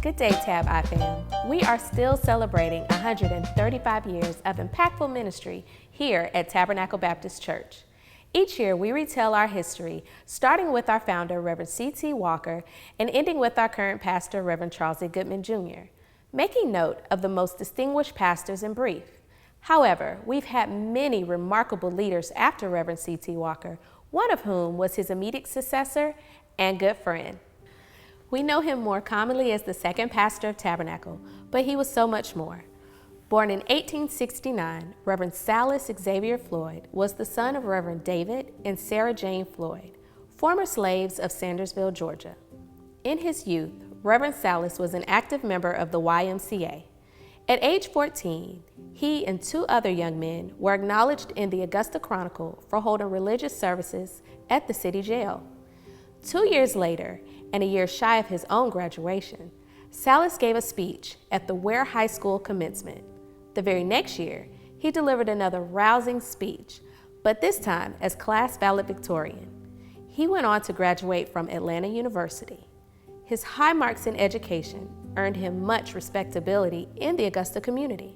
Good day, Tab I fam. We are still celebrating 135 years of impactful ministry here at Tabernacle Baptist Church. Each year, we retell our history, starting with our founder, Reverend C.T. Walker, and ending with our current pastor, Reverend Charles E. Goodman, Jr., making note of the most distinguished pastors in brief. However, we've had many remarkable leaders after Reverend C.T. Walker, one of whom was his immediate successor and good friend. We know him more commonly as the second pastor of Tabernacle, but he was so much more. Born in 1869, Reverend Silas Xavier Floyd was the son of Reverend David and Sarah Jane Floyd, former slaves of Sandersville, Georgia. In his youth, Reverend Silas was an active member of the YMCA. At age 14, he and two other young men were acknowledged in the Augusta Chronicle for holding religious services at the city jail. 2 years later, and a year shy of his own graduation, Silas gave a speech at the Ware High School commencement. The very next year, he delivered another rousing speech, but this time as class valedictorian. He went on to graduate from Atlanta University. His high marks in education earned him much respectability in the Augusta community.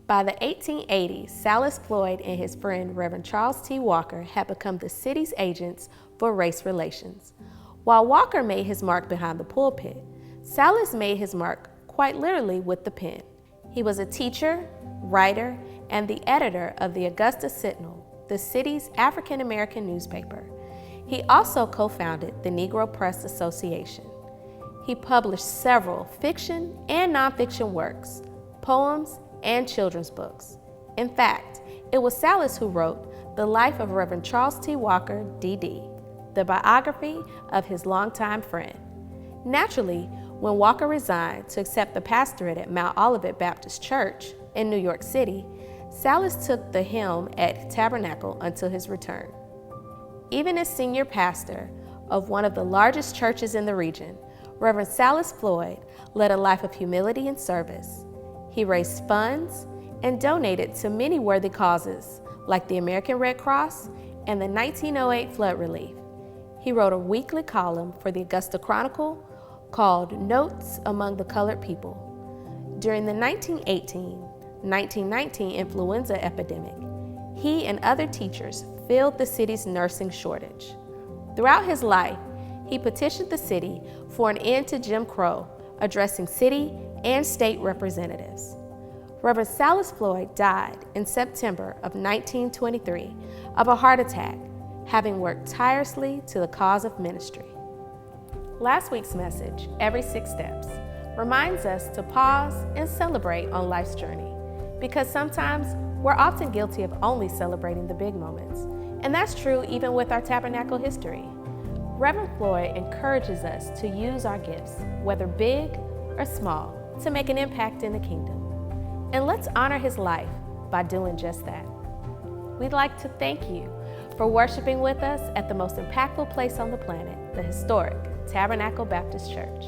By the 1880s, Silas Floyd and his friend Reverend Charles T. Walker had become the city's agents for race relations. While Walker made his mark behind the pulpit, Silas made his mark quite literally with the pen. He was a teacher, writer, and the editor of the Augusta Sentinel, the city's African-American newspaper. He also co-founded the Negro Press Association. He published several fiction and nonfiction works, poems, and children's books. In fact, it was Silas who wrote The Life of Reverend Charles T. Walker, D.D., the biography of his longtime friend. Naturally, when Walker resigned to accept the pastorate at Mount Olivet Baptist Church in New York City, Silas took the helm at Tabernacle until his return. Even as senior pastor of one of the largest churches in the region, Reverend Silas Floyd led a life of humility and service. He raised funds and donated to many worthy causes like the American Red Cross and the 1908 flood relief. He wrote a weekly column for the Augusta Chronicle called Notes Among the Colored People. During the 1918-1919 influenza epidemic, he and other teachers filled the city's nursing shortage. Throughout his life, he petitioned the city for an end to Jim Crow, addressing city and state representatives. Reverend Silas Floyd died in September of 1923 of a heart attack, having worked tirelessly to the cause of ministry. Last week's message, Every 6 Steps, reminds us to pause and celebrate on life's journey, because sometimes we're often guilty of only celebrating the big moments, and that's true even with our Tabernacle history. Reverend Floyd encourages us to use our gifts, whether big or small, to make an impact in the kingdom. And let's honor his life by doing just that. We'd like to thank you for worshiping with us at the most impactful place on the planet, the historic Tabernacle Baptist Church.